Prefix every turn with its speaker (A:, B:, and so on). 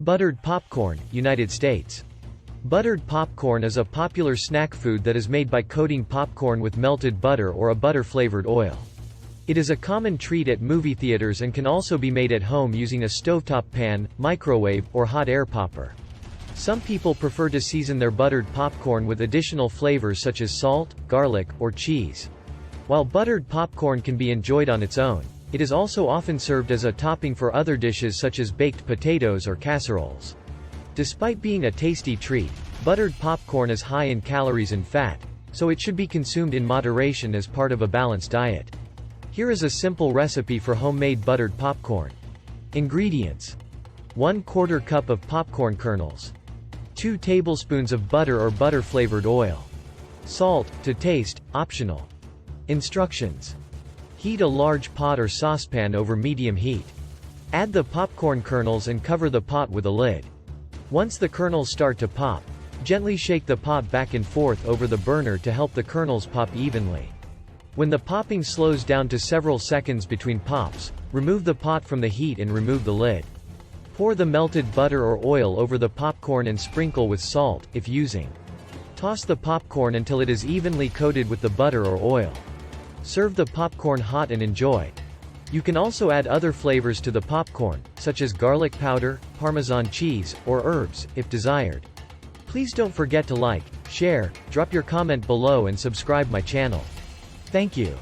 A: Buttered popcorn, United States. Buttered popcorn is a popular snack food that is made by coating popcorn with melted butter or a butter-flavored oil. It is a common treat at movie theaters and can also be made at home using a stovetop pan, microwave, or hot air popper. Some people prefer to season their buttered popcorn with additional flavors such as salt, garlic, or cheese. While buttered popcorn can be enjoyed on its own, it is also often served as a topping for other dishes such as baked potatoes or casseroles. Despite being a tasty treat, buttered popcorn is high in calories and fat, so it should be consumed in moderation as part of a balanced diet. Here is a simple recipe for homemade buttered popcorn. Ingredients: 1/4 cup of popcorn kernels, 2 tablespoons of butter or butter-flavored oil, salt to taste, optional. Instructions: heat a large pot or saucepan over medium heat. Add the popcorn kernels and cover the pot with a lid. Once the kernels start to pop, gently shake the pot back and forth over the burner to help the kernels pop evenly. When the popping slows down to several seconds between pops, remove the pot from the heat and remove the lid. Pour the melted butter or oil over the popcorn and sprinkle with salt, if using. Toss the popcorn until it is evenly coated with the butter or oil. Serve the popcorn hot and enjoy. You can also add other flavors to the popcorn, such as garlic powder, Parmesan cheese, or herbs, if desired. Please don't forget to like, share, drop your comment below and subscribe my channel. Thank you.